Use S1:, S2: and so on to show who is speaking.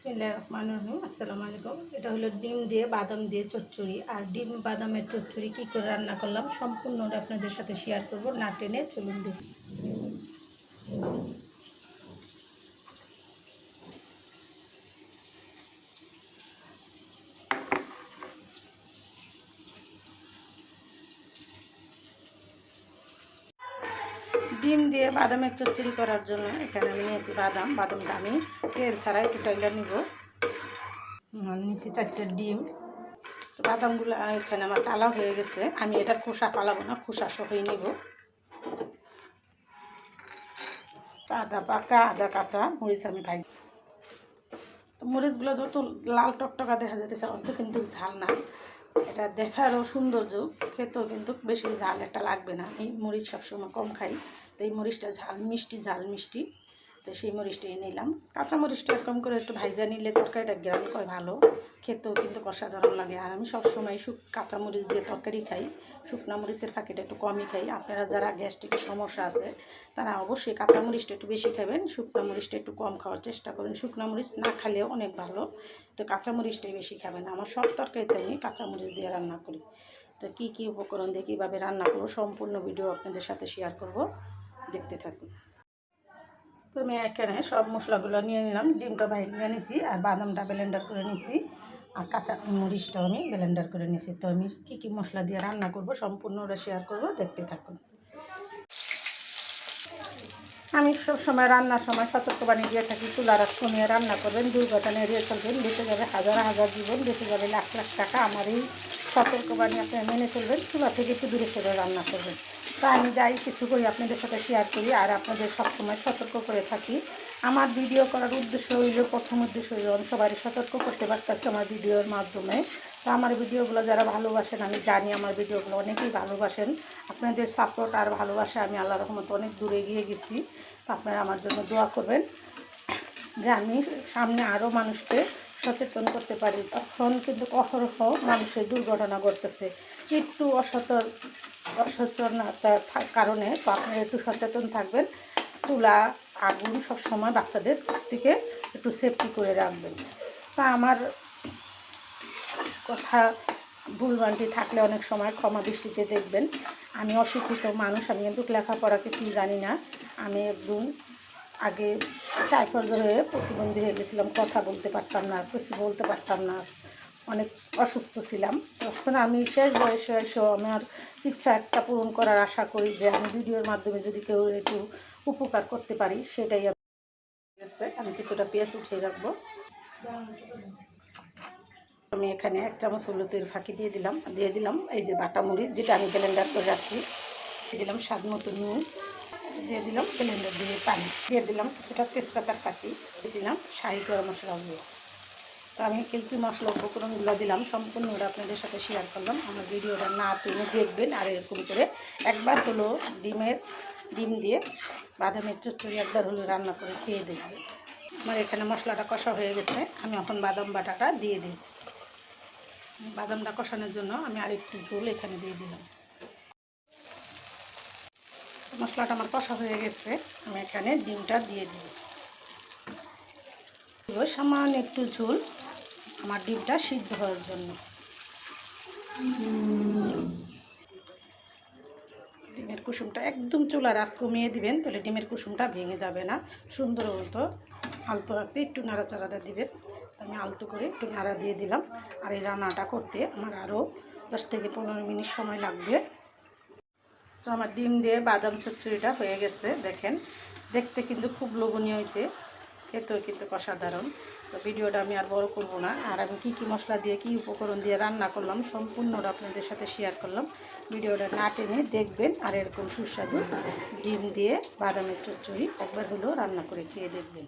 S1: বিসমিল্লাহির রহমানির রহিম। আসসালামু আলাইকুম। এটা হলো ডিম দিয়ে বাদাম দিয়ে চচ্চড়ি। আর ডিম বাদামের চচ্চড়ি কী করে রান্না করলাম সম্পূর্ণটা আপনাদের সাথে শেয়ার করব, না টেনে চলুন দেখি। ডিম দিয়ে বাদামের চচ্চড়ি করার জন্য এখানে আমি নিয়েছি বাদামটা আমি তেল ছাড়া একটু টাইলা নিব। নিয়েছি 4টা ডিম। বাদামগুলো এখানে আমার কালা হয়ে গেছে, আমি এটার খোসা ফালাবো না, খোসা সহই নিব। আদা পাকা আদা কাঁচা মরিচ আমি ভাজি। তো মরিচগুলো যত লাল টকটকা দেখা যাইতেছে অত কিন্তু ঝাল না, এটা দেখারও সৌন্দর্য, খেতেও কিন্তু বেশি ঝাল একটা লাগবে না। আমি মরিচ সবসময় কম খাই, তো এই মরিচটা ঝাল মিষ্টি, তো সেই মরিচটাই নিলাম। কাঁচা মরিচটা এরকম করে একটু ভাইজা নিলে তরকারিটা গ্রান করে ভালো, খেতেও কিন্তু অসাধারণ লাগে। আর আমি সবসময় কাঁচা মরিচ দিয়ে তরকারি খাই, শুকনা মরিচের ফাঁকিটা একটু কমই খাই। আপনারা যারা গ্যাস্ট্রিকের সমস্যা আছে তারা অবশ্যই কাঁচা মরিচটা একটু বেশি খাবেন, শুকনা মরিচটা একটু কম খাওয়ার চেষ্টা করেন। শুকনা মরিচ না খেলেও অনেক ভালো, তো কাঁচা মরিচটাই বেশি খাবেন। আমার সব তরকারিতে আমি কাঁচা মরিচ দিয়ে রান্না করি। তো কী কী উপকরণ দিয়ে কীভাবে রান্না করবো সম্পূর্ণ ভিডিও আপনাদের সাথে শেয়ার করব, দেখতে থাকুন। তো আমি এখানে সব মশলাগুলো নিয়ে নিলাম। ডিমটা ভেঙে নিয়েছি, আর বাদামটা ব্লেন্ডার করে নিয়েছি, আর কাঁচা মরিচটাও আমি ব্লেন্ডার করে নিয়েছি। তো আমি কী কী মশলা দিয়ে রান্না করব সম্পূর্ণ ওটা শেয়ার করব, দেখতে থাকুন। আমি সবসময় রান্নার সময় সতর্কবাণী দিয়ে থাকি, চুলার আঁচ কমিয়ে রান্না করবেন, দুর্ঘটনা এড়িয়ে চলবেন, বেঁচে যাবে হাজার হাজার জীবন, বেঁচে যাবে লাখ লাখ টাকা। আমার এই সতর্কবাণী আপনারা মেনে চলবেন, চুলা থেকে একটু দূরে সরে রান্না করবেন। তা আমি যাই কিছু করি আপনাদের সাথে শেয়ার করি, আর আপনাদের সবসময় সতর্ক করে থাকি। আমার ভিডিও করার উদ্দেশ্য হইল, প্রথম উদ্দেশ্য হইল আমি সবারই সতর্ক করতে পারতেছি আমার ভিডিওর মাধ্যমে। তো আমার ভিডিওগুলো যারা ভালোবাসেন, আমি জানি আমার ভিডিওগুলো অনেকেই ভালোবাসেন। আপনাদের সাপোর্ট আর ভালোবাসা আমি আল্লাহর রহমতে অনেক দূরে এগিয়ে গেছি। তো আপনারা আমার জন্য দোয়া করবেন যে আমি সামনে আরও মানুষকে সচেতন করতে পারি। তখন কিন্তু অহরহ মানুষের দুর্ঘটনা ঘটতেছে একটু অসচেতনতার কারণে। তো আপনারা একটু সচেতন থাকবেন, চুলা আগুন সবসময় বাচ্চাদের থেকে একটু সেফটি করে রাখবেন। তা আমার কথা ভুলভ্রান্তি থাকলে অনেক সময় ক্ষমা দৃষ্টিতে দেখবেন। আমি অশিক্ষিত মানুষ, আমি কিন্তু লেখাপড়া কিছুই জানি না। আমি একদম আগে টাইফয়েড হয়ে প্রতিবন্ধী হয়ে গেছিলাম, কথা বলতে পারতাম না, কিছু বলতে পারতাম না, অনেক অসুস্থ ছিলাম। তখন আমি শেষ বয়সে এসেও আমার ইচ্ছা একটা পূরণ করার আশা করি যে আমি ভিডিওর মাধ্যমে যদি কেউ একটু উপকার করতে পারি, সেটাই আমি কিছুটা পেঁয়াজ উঠিয়ে রাখবো। আমি এখানে 1 চামচ হলুদের ফাঁকি দিয়ে দিলাম এই যে বাটা মরিচ, যেটা আমি ব্লেন্ডার করে রাখছি, দিয়ে দিলাম স্বাদ মতো নুন, দিয়ে দিলাম ব্লেন্ডার দিয়ে পানি, দিয়ে দিলাম কিছুটা তেজপাতার ফাঁকি, দিয়ে দিলাম শাহি গরম মশলাগুলো। তো আমি কিন্তু মশলা উপকরণগুলো দিলাম, সম্পূর্ণ ওরা আপনাদের সাথে শেয়ার করলাম। আমার ভিডিওটা না টেনে দেখবেন, আর এরকম করে একবার হলো ডিম দিয়ে বাদামের চচ্চড়ি একবার হলো রান্না করে খেয়ে দেখবেন। আমার এখানে মশলাটা কষা হয়ে গেছে, আমি এখন বাদাম বাটাটা দিয়ে দিই। বাদামটা কষানোর জন্য আমি আরেকটু ঝোল এখানে দিয়ে দিলাম। মশলাটা আমার কষা হয়ে গেছে, আমি এখানে ডিমটা দিয়ে দিব। সামান্য একটু ঝোল আমার ডিমটা সিদ্ধ হওয়ার জন্য। ডিমের কুসুমটা একদম চুলার আঁচ কমিয়ে দিবেন, তাহলে ডিমের কুসুমটা ভেঙে যাবে না। সুন্দর মতো আলতো হাতে একটু নাড়াচাড়া দিবেন। আমি আলতো করে একটু নাড়া দিয়ে দিলাম। আর এই রান্নাটা করতে আমার আরও 10 থেকে 15 মিনিট সময় লাগবে। তো আমার ডিম দিয়ে বাদাম চচ্চড়িটা হয়ে গেছে, দেখেন দেখতে কিন্তু খুব লোভনীয় হয়েছে, খেতেও কিন্তু অসাধারণ। তো ভিডিওটা আমি আর বড় করব না, আর আমি কী কী মশলা দিয়ে কী উপকরণ দিয়ে রান্না করলাম সম্পূর্ণটা আপনাদের সাথে শেয়ার করলাম। ভিডিওটা না টেনে দেখবেন, আর এরকম সুস্বাদু ডিম দিয়ে বাদামের চচ্চড়ি একবার হলেও রান্না করে খেয়ে দেখবেন।